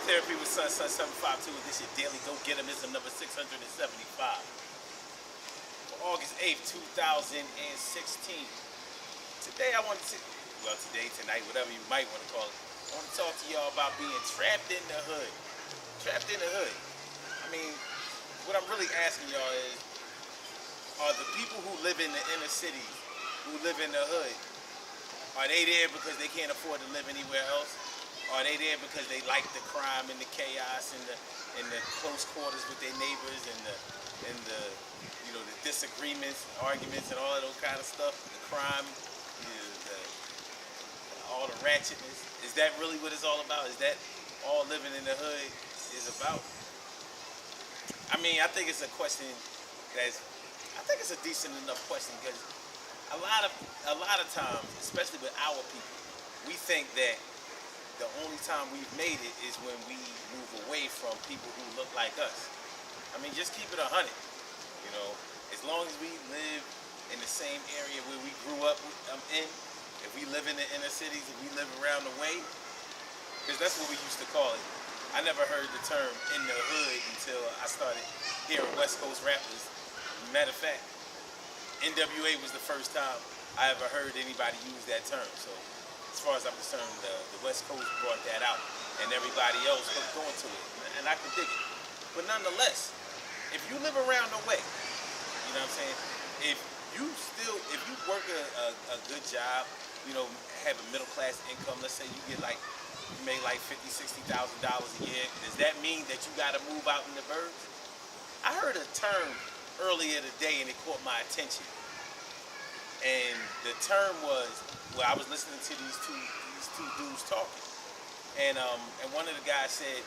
Therapy with Sun 752. This your daily go getism number 675 for August 8th, 2016. Today I want to, tonight, whatever you might want to call it, I want to talk to y'all about being trapped in the hood. Trapped in the hood. I mean, what I'm really asking y'all is, are the people who live in the inner cities, who live in the hood, are they there because they can't afford to live anywhere else? Are they there because they like the crime and the chaos and the close quarters with their neighbors and the the disagreements, arguments, and all of those kind of stuff? The crime, all the ratchetness. Is that really what it's all about? Is that all living in the hood is about? I mean, I think it's a question I think it's a decent enough question because a lot of times, especially with our people, we think that the only time we've made it is when we move away from people who look like us. I mean, just keep it 100. As long as we live in the same area where we grew up in, if we live in the inner cities, if we live around the way, because that's what we used to call it. I never heard the term in the hood until I started hearing West Coast rappers. Matter of fact, NWA was the first time I ever heard anybody use that term. So as far as I'm concerned, the West Coast brought that out, and everybody else hooked onto it, and I can dig it. But nonetheless, if you live around the way, you know what I'm saying? If you work a good job, have a middle class income, let's say you make like $50,000, $60,000 a year, does that mean that you got to move out in the burbs? I heard a term earlier today and it caught my attention. And the term was, I was listening to these two dudes talking, and one of the guys said,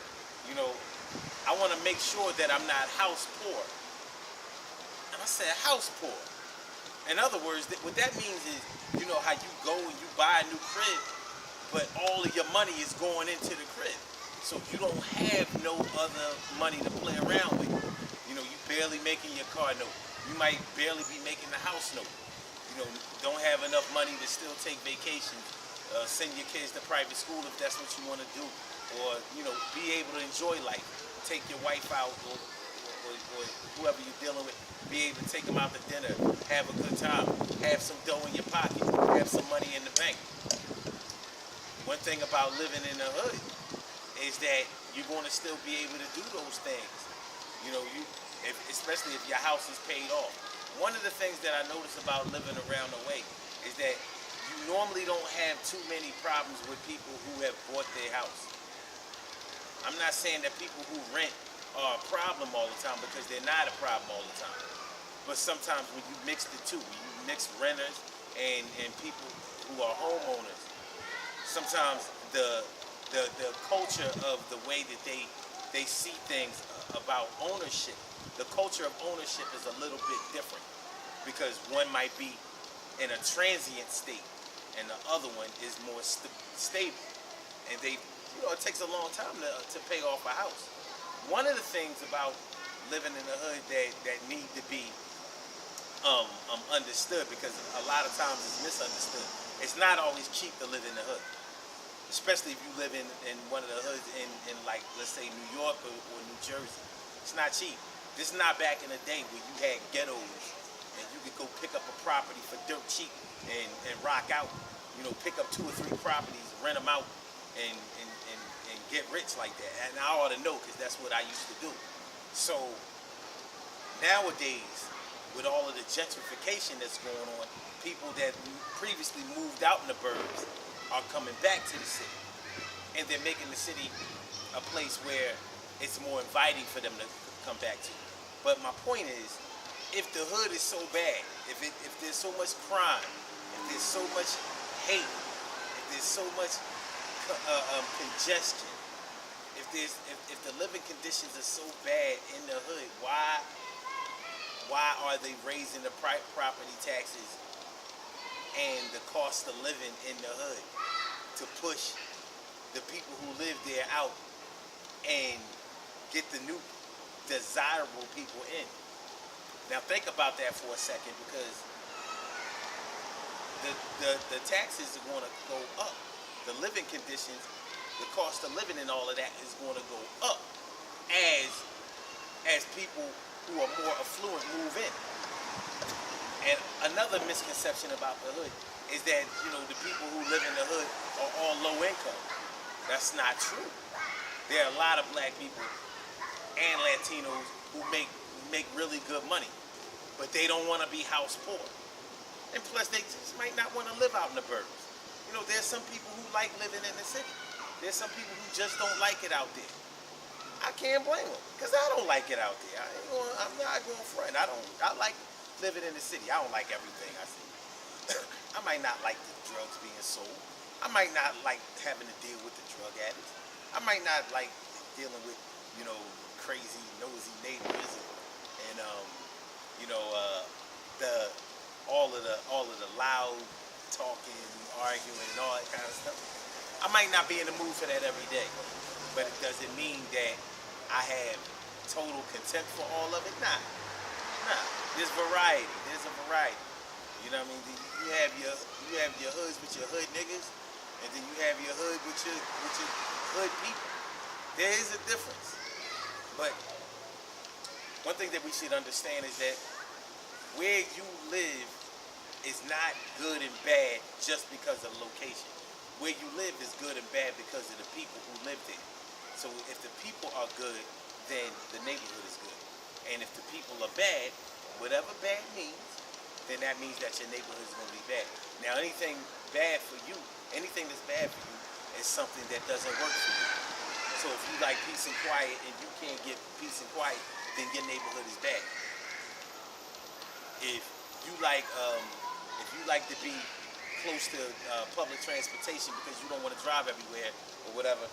I want to make sure that I'm not house poor. And I said, house poor. In other words, what that means is, how you go and you buy a new crib, but all of your money is going into the crib. So you don't have no other money to play around with. You barely making your car note. You might barely be making the house note. Don't have enough money to still take vacations, send your kids to private school if that's what you want to do, or be able to enjoy life, take your wife out or whoever you're dealing with, be able to take them out to dinner, have a good time, have some dough in your pocket, have some money in the bank. One thing about living in the hood is that you're going to still be able to do those things. Especially if your house is paid off. One of the things that I notice about living around the way is that you normally don't have too many problems with people who have bought their house. I'm not saying that people who rent are a problem all the time, because they're not a problem all the time. But sometimes when you mix the two, when you mix renters and people who are homeowners, sometimes the culture of the way that they see things about ownership, the culture of ownership is a little bit different, because one might be in a transient state and the other one is more stable, and it takes a long time to pay off a house. One of the things about living in the hood that need to be understood, because a lot of times it's misunderstood, it's not always cheap to live in the hood, especially if you live in one of the hoods in like, let's say, New York or New Jersey. It's not cheap. This is not back in the day where you had ghettos and you could go pick up a property for dirt cheap and rock out. Pick up 2 or 3 properties, rent them out, and get rich like that. And I ought to know, because that's what I used to do. So nowadays, with all of the gentrification that's going on, people that previously moved out in the burbs are coming back to the city, and they're making the city a place where it's more inviting for them to come back to. But my point is, if the hood is so bad, if there's so much crime, if there's so much hate, if there's so much congestion, if the living conditions are so bad in the hood, why are they raising the property taxes and the cost of living in the hood to push the people who live there out and get the new desirable people in? Now think about that for a second, because the taxes are going to go up. The living conditions, the cost of living and all of that is going to go as people who are more affluent move in. And another misconception about the hood is that, the people who live in the hood are all low income. That's not true. There are a lot of black people and Latinos who make really good money, but they don't want to be house poor. And plus, they just might not want to live out in the burbs. There's some people who like living in the city. There's some people who just don't like it out there. I can't blame them, because I don't like it out there. I'm not going front. I like living in the city. I don't like everything I see. I might not like the drugs being sold. I might not like having to deal with the drug addicts. I might not like dealing with, crazy, nosy neighbors and all of the loud talking, arguing, and all that kind of stuff. I might not be in the mood for that every day, but it doesn't mean that I have total contempt for all of it. Nah. There's variety. There's a variety. You know what I mean? You have your hoods with your hood niggas, and then you have your hood with your hood people. There is a difference. But one thing that we should understand is that where you live is not good and bad just because of location. Where you live is good and bad because of the people who live there. So if the people are good, then the neighborhood is good. And if the people are bad, whatever bad means, then that means that your neighborhood is going to be bad. Now, anything bad for you, anything that's bad for you is something that doesn't work for you. So if you like peace and quiet and you can't get peace and quiet, then your neighborhood is bad. If you like to be close to public transportation because you don't want to drive everywhere or whatever,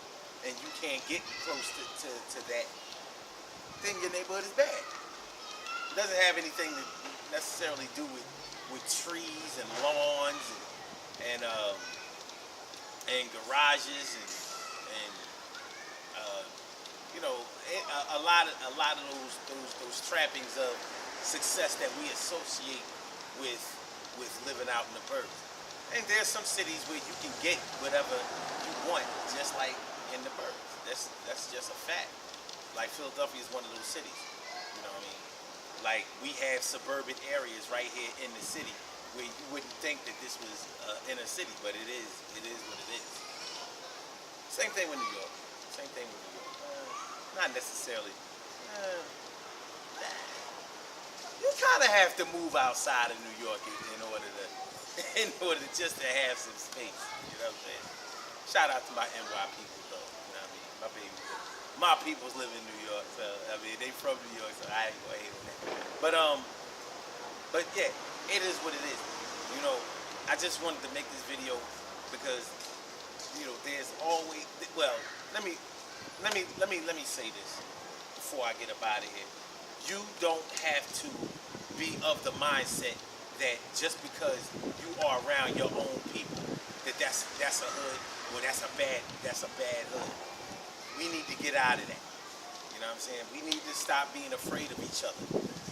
and you can't get close to that, then your neighborhood is bad. It doesn't have anything to necessarily do with trees and lawns and garages and a lot of those trappings of success that we associate with living out in the burbs. And there's some cities where you can get whatever you want, just like in the burbs. That's just a fact. Like Philadelphia is one of those cities. You know what I mean? Like we have suburban areas right here in the city where you wouldn't think that this was inner city, but it is. It is what it is. Same thing with New York. Not necessarily. You kind of have to move outside of New York in order to just to have some space. You know what I'm saying? Shout out to my NY people though. You know what I mean? My peoples live in New York, so I mean they from New York, so I ain't gonna hate on that. But yeah, it is what it is. I just wanted to make this video because there's always let me say this before I get up out of here. You don't have to be of the mindset that just because you are around your own people that's a hood or that's a bad hood. We need to get out of that. You know what I'm saying? We need to stop being afraid of each other.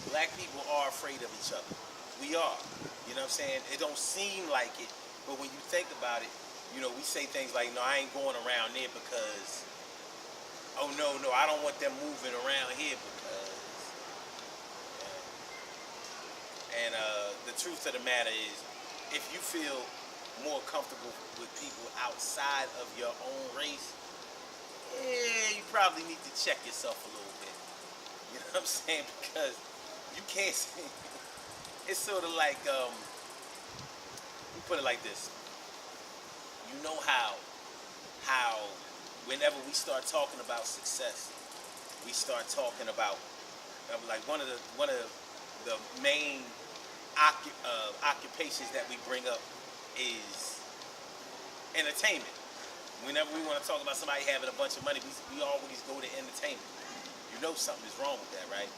Black people are afraid of each other. We are. You know what I'm saying? It don't seem like it, but when you think about it, we say things like, no, I ain't going around there because, oh no, I don't want them moving around here because. And the truth of the matter is, if you feel more comfortable with people outside of your own race, you probably need to check yourself a little bit. You know what I'm saying? Because you can't see. It's sort of like, we put it like this. You know how whenever we start talking about success, we start talking about like one of the main occupations that we bring up is entertainment. Whenever we want to talk about somebody having a bunch of money, we always go to entertainment. You know something is wrong with that, right?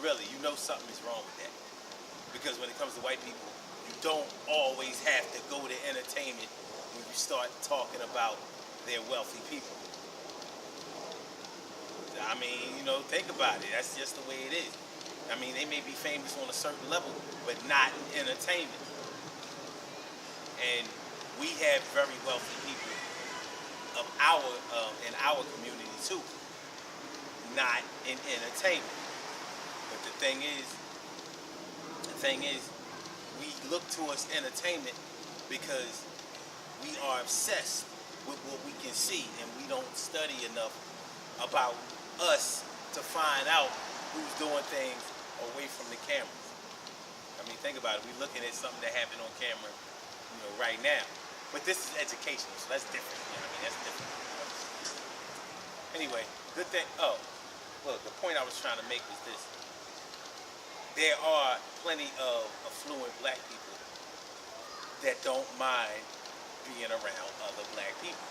Really, you know something is wrong with that. Because when it comes to white people, you don't always have to go to entertainment when you start talking about their wealthy people. I mean, think about it. That's just the way it is. I mean, they may be famous on a certain level, but not in entertainment. And we have very wealthy people in our community too, not in entertainment. the thing is, we look towards entertainment because we are obsessed with what we can see, and we don't study enough about us to find out who's doing things away from the cameras. I mean, think about it. We're looking at something that happened on camera, right now. But this is educational, so that's different. You know what I mean? That's different. Anyway, good thing. Oh, look, the point I was trying to make was this. There are plenty of affluent black people that don't mind being around other black people.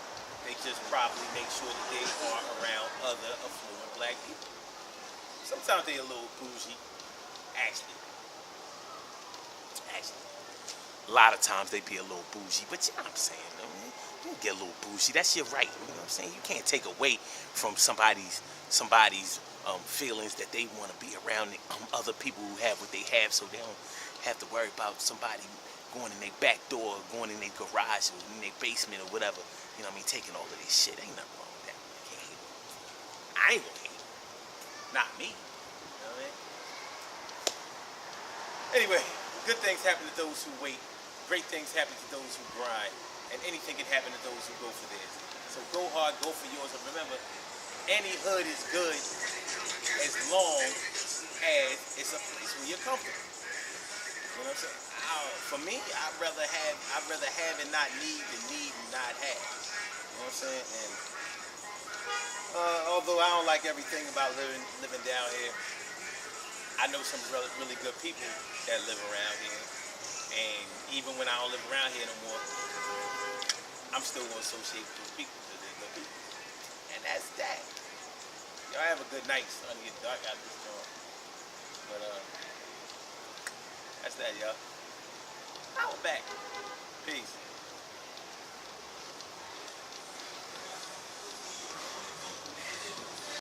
They just probably make sure that they are around other affluent black people. Sometimes they're a little bougie, actually. A lot of times they be a little bougie, but you know what I'm saying, man. You get a little bougie. That's your right. You know what I'm saying? You can't take away from somebody's feelings that they want to be around other people who have what they have, so they don't have to worry about somebody going in their back door, going in their garage, or in their basement, or whatever. You know what I mean? Taking all of this shit. Ain't nothing wrong with that. I can't hate it. I ain't gonna hate it. Not me. You know what I mean? Anyway, good things happen to those who wait. Great things happen to those who grind. And anything can happen to those who go for theirs. So go hard, go for yours. And remember, any hood is good as long as it's a place where you're comfortable. You know what I'm saying? For me, I'd rather have and not need than need and not have. You know what I'm saying? And although I don't like everything about living down here, I know some really good people that live around here. And even when I don't live around here no more, I'm still going to associate with those people because they're good people. And that's that. Y'all have a good night. It's starting to get dark out this joint. But that's that, y'all. I'll back. Peace.